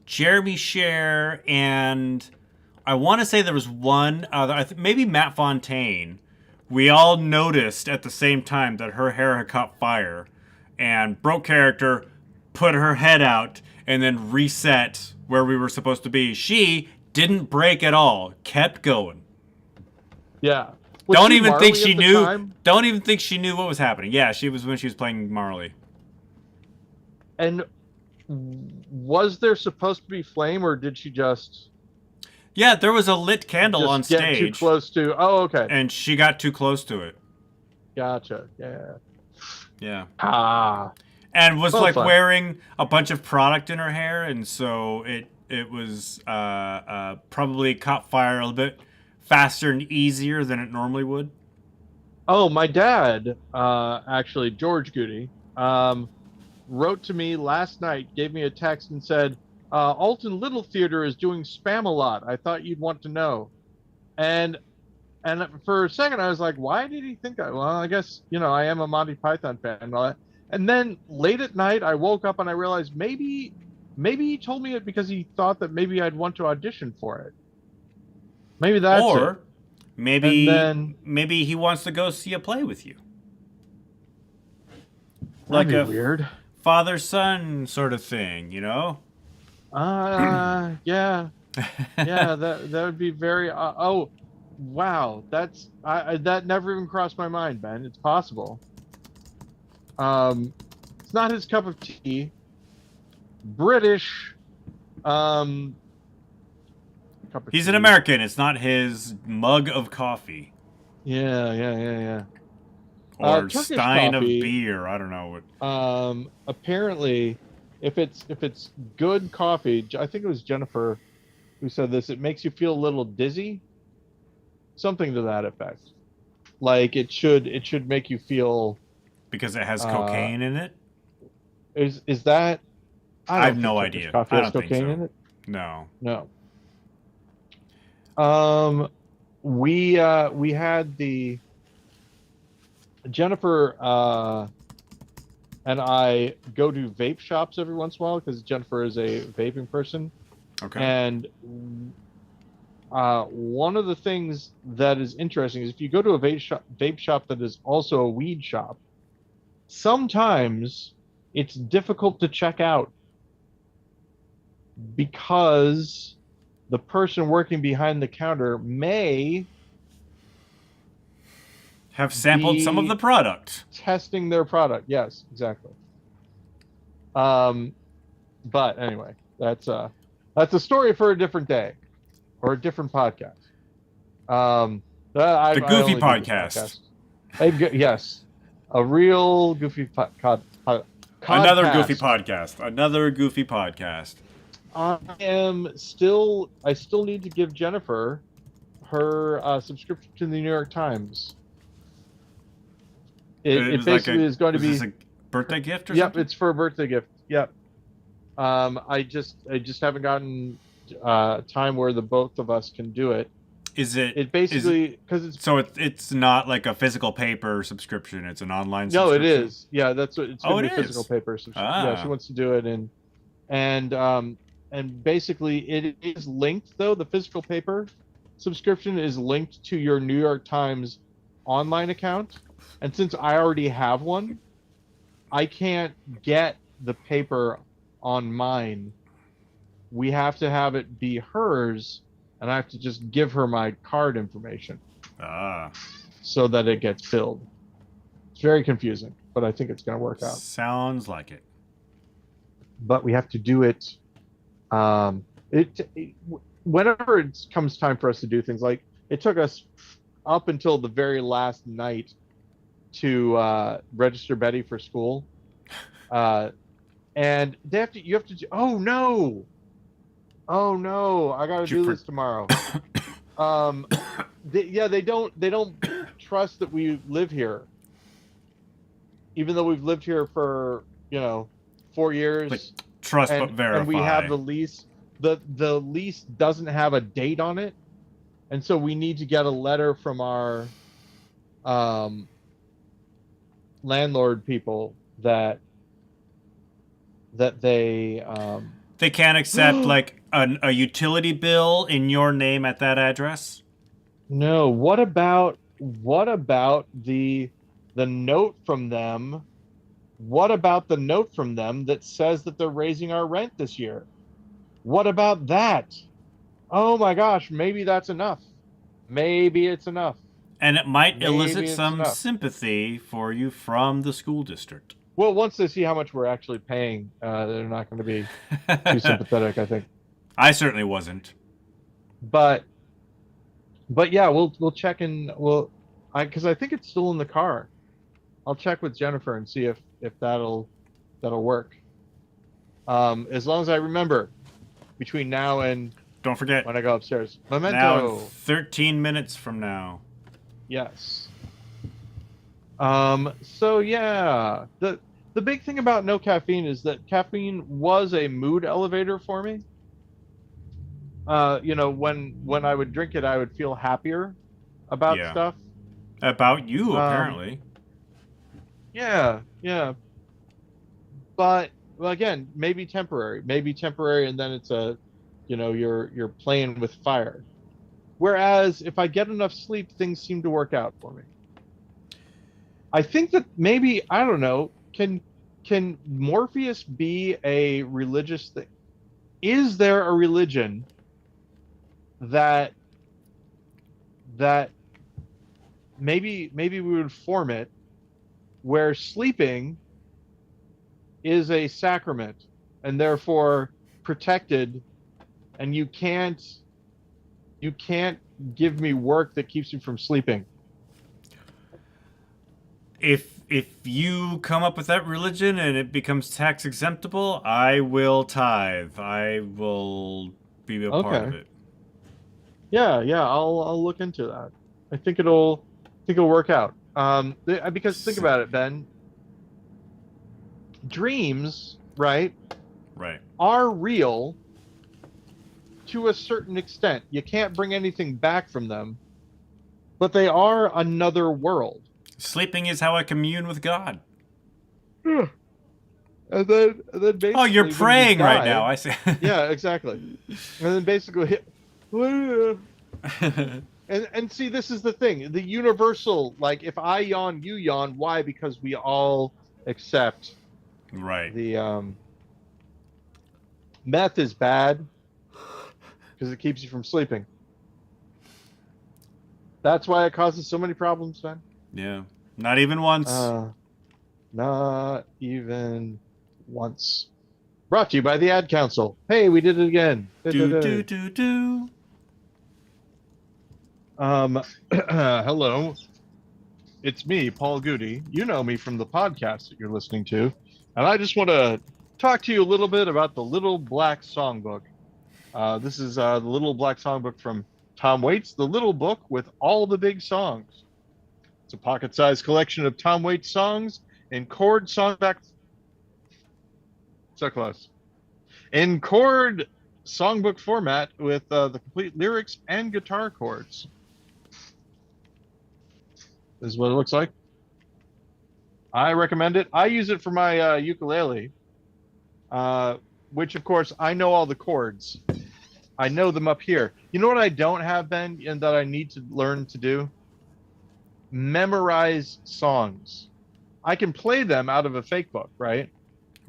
Jeremy Sher and I want to say there was one other, maybe Matt Fontaine. We all noticed at the same time that her hair had caught fire, and broke character, put her head out, and then reset where we were supposed to be. She didn't break at all. Kept going.
Yeah.
Don't even think she knew. Don't even think she knew what was happening. Yeah, she was when she was playing Marley.
And was there supposed to be flame, or did she just?
Yeah, there was a lit candle on stage.
Get too close to. Oh, okay.
And she got too close to it.
Gotcha. Yeah.
Yeah.
And
was wearing a bunch of product in her hair, and so it was probably caught fire a little bit faster and easier than it normally would.
Oh, my dad, actually, George Goody, wrote to me last night, gave me a text and said, Alton Little Theater is doing Spam a lot. I thought you'd want to know. And for a second, I was like, why did he think that? Well, I guess, I am a Monty Python fan and all that. And then late at night, I woke up and I realized maybe he told me it because he thought that maybe I'd want to audition for it. Maybe that's it.
Maybe he wants to go see a play with you. Like a
weird
father-son sort of thing,
Yeah, yeah. That would be very. Oh, wow. That never even crossed my mind, Ben. It's possible. It's not his cup of tea. British. Um, cup of
He's an
tea.
American. It's not his mug of coffee.
Yeah, yeah, yeah, yeah.
Or
Turkish
stein of
coffee.
beer. I don't know what.
Apparently, if it's good coffee, I think it was Jennifer who said this. It makes you feel a little dizzy, something to that effect. Like it should make you feel.
Because it has
Uh,
cocaine in it?
is that? I
I have
don't think
no
Turkish
idea.
coffee
I
has
don't think
cocaine
so.
in it.
No.
No. We had the Jennifer and I go to vape shops every once in a while because Jennifer is a vaping person.
Okay.
And one of the things that is interesting is if you go to a vape shop that is also a weed shop, sometimes it's difficult to check out because the person working behind the counter may
Have sampled some of the
be
product.
testing their product. Yes, exactly. Um, but anyway, that's a story for a different day or a different podcast. Um,
The
I
Goofy
only do this
Podcast.
podcast. Yes, a real goofy
Another Goofy
codcast.
Podcast. Another Goofy Podcast.
I still need to give Jennifer her subscription to the New York Times. It
was like
basically is going to
was this
be.
a birthday gift or
Yep,
something?
it's for a birthday gift. Yep. I just haven't gotten time where the both of us can do it.
Is it?
It
Is it?
basically because it's
So it's not like a physical paper subscription. It's an online
no, it
subscription.
is. Yeah, that's what it's
Oh,
going
it
to be physical
is.
paper subscription. Yeah, she
Ah.
wants to do it and basically it is linked though. The physical paper subscription is linked to your New York Times online account, and since I already have one, I can't get the paper on mine. We have to have it be hers, and I have to just give her my card information
Ah.
so that it gets filled. It's very confusing, but I think it's going to work out.
Sounds like it.
But we have to do it. It whenever it comes time for us to do things, like it took us up until the very last night to register Betty for school, and you have to do, oh no, I got to do this tomorrow. They don't trust that we live here, even though we've lived here for 4 years.
But trust but verify.
And we have the lease. The lease doesn't have a date on it, and so we need to get a letter from our landlord people that they
They can't accept like a utility bill in your name at that address?
No. What about the note from them? What about the note from them that says that they're raising our rent this year? What about that? Oh my gosh, maybe that's enough. Maybe it's enough.
And it might
Maybe
elicit
it's
some
enough.
sympathy for you from the school district.
Well, once they see how much we're actually paying, they're not going to be too sympathetic, I think.
I certainly wasn't.
But yeah, we'll check in. Because I think it's still in the car. I'll check with Jennifer and see if that'll work. As long as I remember between now and
don't forget
when I go upstairs. Memento.
Now 13 minutes from now.
Yes. So yeah, the big thing about no caffeine is that caffeine was a mood elevator for me. When I would drink it, I would feel happier about stuff.
About you, apparently.
Yeah. But again, maybe temporary, and then it's you're playing with fire. Whereas if I get enough sleep, things seem to work out for me. I think that maybe, I don't know, can Morpheus be a religious thing? is there a religion that maybe we would form it where sleeping is a sacrament and therefore protected, and you can't give me work that keeps you from sleeping?
If you come up with that religion and it becomes tax exemptable, I will tithe. I will be a part of it.
Yeah, I'll look into that. I think it'll work out. Because think about it, Ben. Dreams, right, are real to a certain extent. You can't bring anything back from them, but they are another world.
Sleeping is how I commune with God.
Yeah. And then basically,
oh, you're praying right now. I see.
Yeah, exactly. And then basically, and see, this is the thing. The universal, like, if I yawn, you yawn. Why? Because we all accept. The meth is bad because it keeps you from sleeping. That's why it causes so many problems, man.
Yeah. Not even once.
Not even once. Brought to you by the Ad Council. Hey, we did it again.
Do.
Hello. It's me, Paul Goody. You know me from the podcast that you're listening to. And I just want to talk to you a little bit about the Little Black Songbook. This is the Little Black Songbook from Tom Waits, the little book with all the big songs. It's a pocket-sized collection of Tom Waits songs in chord songbook. So close. In chord songbook format with the complete lyrics and guitar chords. This is what it looks like. I recommend it. I use it for my ukulele, which, of course, I know all the chords. I know them up here. You know what I don't have, Ben, and that I need to learn to do? Memorize songs. I can play them out of a fake book, right?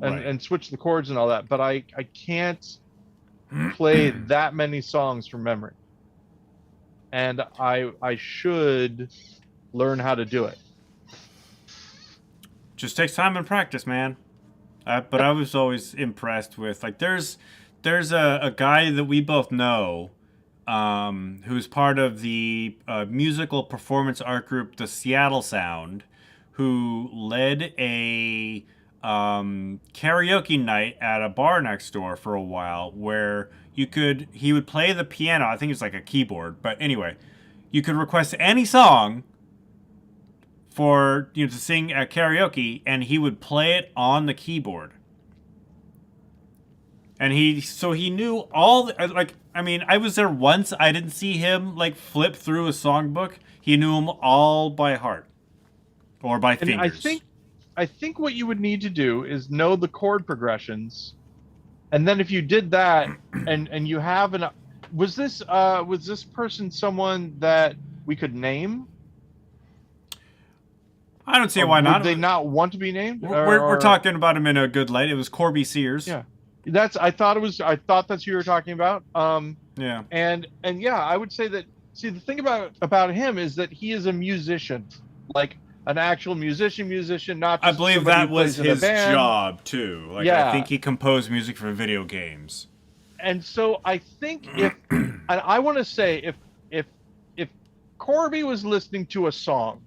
And switch the chords and all that, but I can't play that many songs from memory. And I should learn how to do it.
Just takes time and practice, man. But I was always impressed with, like, there's a guy that we both know who's part of the musical performance art group, the Seattle Sound, who led a karaoke night at a bar next door for a while where he would play the piano. I think it's like a keyboard, but anyway, you could request any song for, to sing at karaoke, and he would play it on the keyboard. And he knew all I was there once. I didn't see him like flip through a songbook. He knew them all by heart or by fingers.
I think what you would need to do is know the chord progressions, and then if you did that, and you have was this person someone that we could name?
I don't see why not.
Would they not want to be named?
We're talking about him in a good light. It was Corby Sears.
Yeah, I thought that's who you were talking about.
Yeah.
And yeah, I would say that. See, the thing about him is that he is a musician, like an actual musician, not just
I believe that was his job too. Like, yeah. I think he composed music for video games.
And so I think and I want to say if Corby was listening to a song,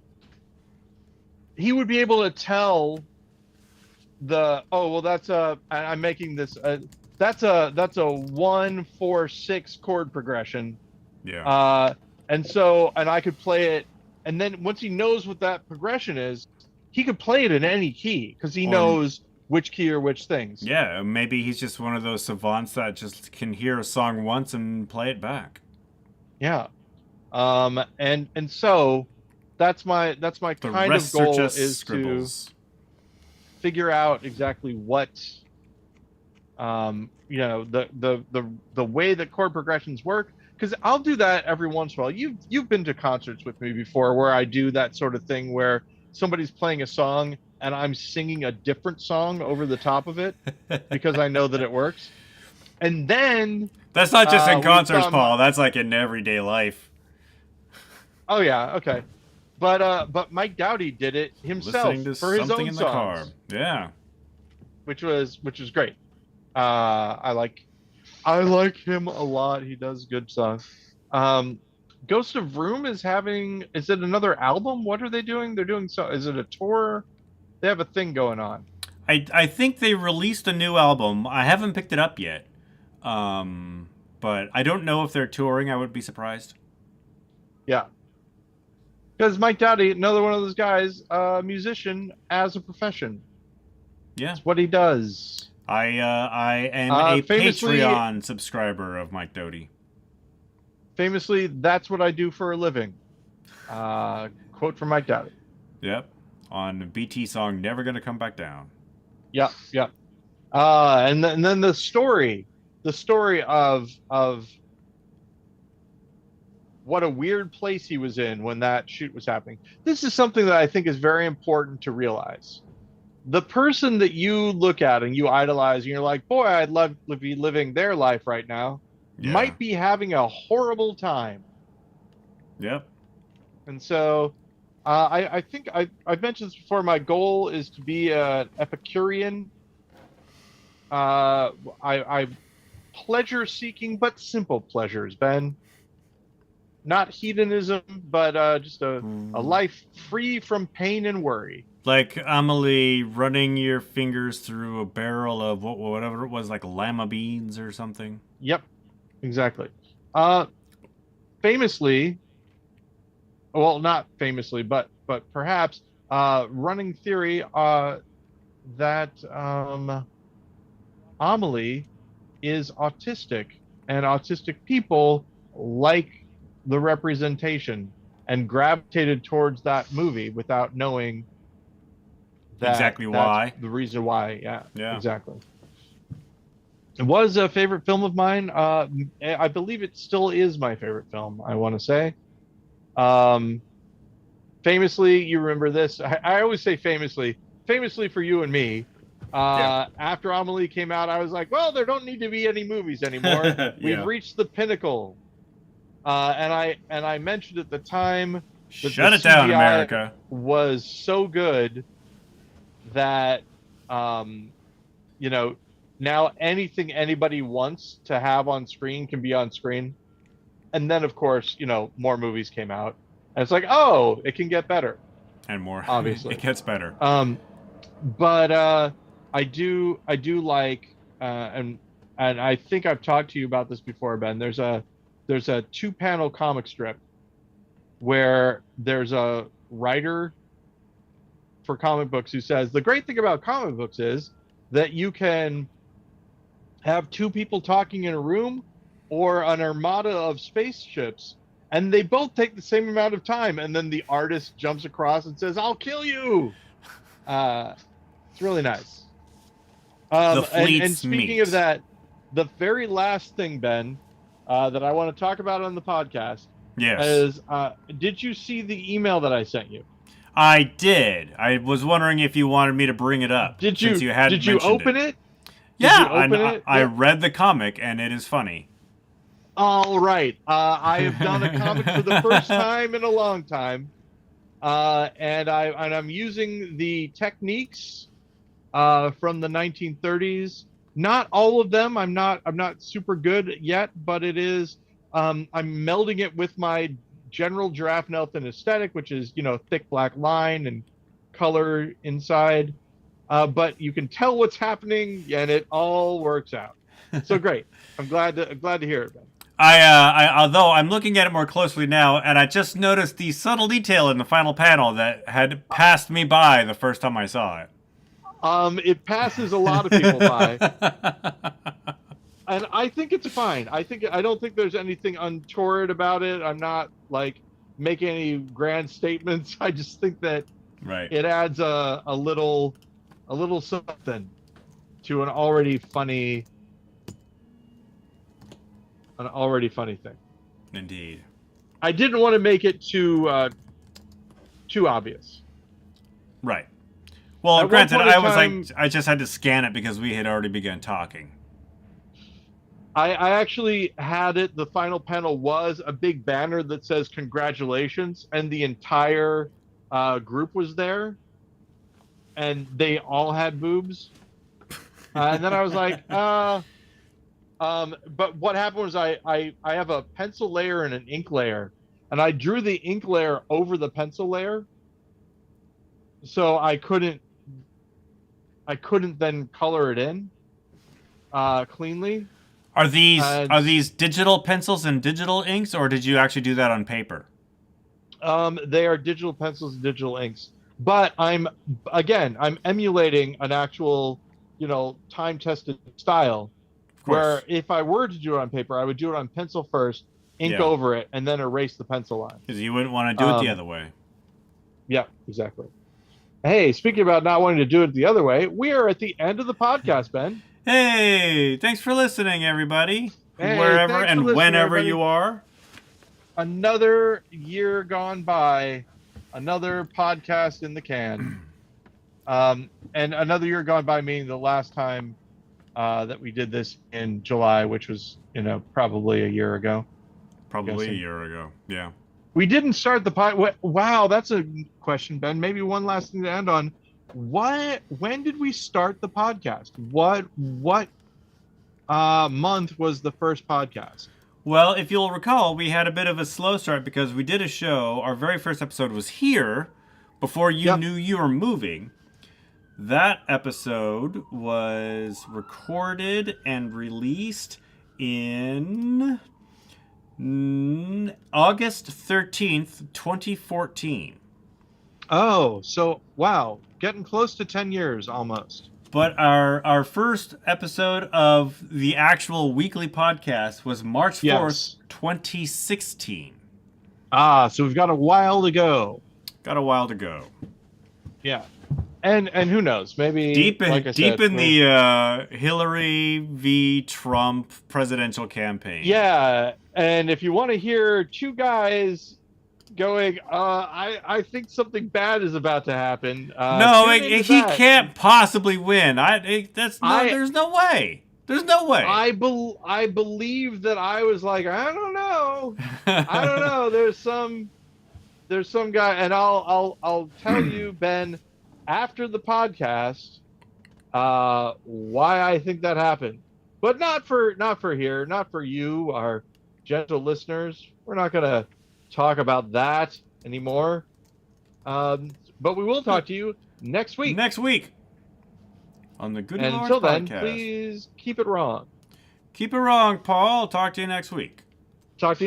he would be able to tell I'm making this that's a 1-4-6 chord progression.
Yeah.
And I could play it, and then once he knows what that progression is, he could play it in any key because he knows which key or which things.
Yeah, maybe he's just one of those savants that just can hear a song once and play it back.
Yeah. And so that's my kind of goal is scribbles. To figure out exactly what the way that chord progressions work, because I'll do that every once in a while. You've been to concerts with me before where I do that sort of thing where somebody's playing a song and I'm singing a different song over the top of it because I know that it works. And then
that's not just in concerts,
saw
Paul. That's like in everyday life.
Oh yeah, okay. But Mike Doughty did it himself
Listening to
for his
something
own
in the car.
songs,
Yeah.
which was great. I like him a lot. He does good songs. Um, Ghost of Room is is it another album? What are they doing? They're doing so. Is it a tour? They have a thing going on.
I think they released a new album. I haven't picked it up yet. But I don't know if they're touring. I would be surprised.
Yeah, because Mike Doughty, another one of those guys, musician as a profession.
Yeah,
It's what he does.
I am a
Famously,
Patreon subscriber of Mike Doughty.
Famously, that's what I do for a living. Quote from Mike Doughty.
Yep, on BT song "Never Gonna Come Back Down."
Yep, yep. And then the story of what a weird place he was in when that shoot was happening. This is something that I think is very important to realize. The person that you look at and you idolize, and you're like, boy, I'd love to be living their life right now, might be having a horrible time.
Yep.
And so I think I've mentioned this before. My goal is to be an Epicurean. I pleasure seeking, but simple pleasures, Ben. Not hedonism, but just a life free from pain and worry.
Like Amelie running your fingers through a barrel of whatever it was, like lima beans or something.
Yep, exactly. Famously, well, not famously, but perhaps running theory that Amelie is autistic, and autistic people like the representation and gravitated towards that movie without knowing that
exactly why.
The reason why.
Yeah,
exactly. It was a favorite film of mine. I believe it still is my favorite film, I want to say. Famously, you remember this. I always say famously for you and me. After Amelie came out, I was like, well, there don't need to be any movies anymore. We've reached the pinnacle. And I mentioned at the time that
shut it down, America
was so good that now anything anybody wants to have on screen can be on screen. And then of course, more movies came out. And it's like, oh, it can get better.
And more.
Obviously.
It gets better.
But I do like and I think I've talked to you about this before, Ben. There's a 2-panel comic strip where there's a writer for comic books who says the great thing about comic books is that you can have 2 people talking in a room or an armada of spaceships, and they both take the same amount of time, and then the artist jumps across and says, I'll kill you. It's really nice. And speaking of that, the very last thing, Ben, that I want to talk about on the podcast is, did you see the email that I sent you?
I did. I was wondering if you wanted me to bring it up.
Did you open it?
Yeah, I read the comic, and it is funny.
All right. I have done a comic for the first time in a long time, and I'm using the techniques from the 1930s. Not all of them. I'm not super good yet, but it is. I'm melding it with my general Giraffe Nelson aesthetic, which is thick black line and color inside. But you can tell what's happening, and it all works out. So great. I'm glad to hear it, Ben.
Although I'm looking at it more closely now, and I just noticed the subtle detail in the final panel that had passed me by the first time I saw it.
It passes a lot of people by, and I think it's fine. I don't think there's anything untoward about it. I'm not like making any grand statements. I just think that it adds a little something to an already funny thing.
Indeed.
I didn't want to make it too obvious.
Right. Well, granted, I just had to scan it because we had already begun talking.
I actually had it. The final panel was a big banner that says congratulations, and the entire group was there, and they all had boobs. And then I was like, but what happened was I have a pencil layer and an ink layer, and I drew the ink layer over the pencil layer, so I couldn't then color it in cleanly.
Are these digital pencils and digital inks, or did you actually do that on paper?
They are digital pencils and digital inks, but I'm emulating an actual, time-tested style. Where if I were to do it on paper, I would do it on pencil first, ink over it, and then erase the pencil line.
Because you wouldn't want to do it the other way.
Yeah, exactly. Hey, speaking about not wanting to do it the other way, we are at the end of the podcast, Ben.
Hey, thanks for listening, everybody.
Hey,
wherever and whenever everybody. You are.
Another year gone by, another podcast in the can. And another year gone by, meaning the last time that we did this in July, which was, probably a year ago.
Probably a year ago, yeah.
We didn't start the pod. Wow, that's a question, Ben. Maybe one last thing to end on. When did we start the podcast? What month was the first podcast?
Well, if you'll recall, we had a bit of a slow start because we did a show. Our very first episode was here before you knew you were moving. That episode was recorded and released in August 13th, 2014.
Oh, so wow, getting close to 10 years almost.
But our first episode of the actual weekly podcast was March 4th, 2016.
So we've got a while to go. Yeah. And who knows? Maybe
deep in the Hillary v. Trump presidential campaign.
Yeah, and if you want to hear two guys going, I think something bad is about to happen.
He can't possibly win. There's no way. There's no way.
I believe that I was like, I don't know. I don't know. There's some guy, and I'll tell you, Ben, after the podcast, why I think that happened, but not for here, not for you, our gentle listeners. We're not gonna talk about that anymore. But we will talk to you next week.
On the GudeLaurance
and until then,
podcast.
Please keep it wrong.
Keep it wrong, Paul. I'll talk to you next week.
Talk to you.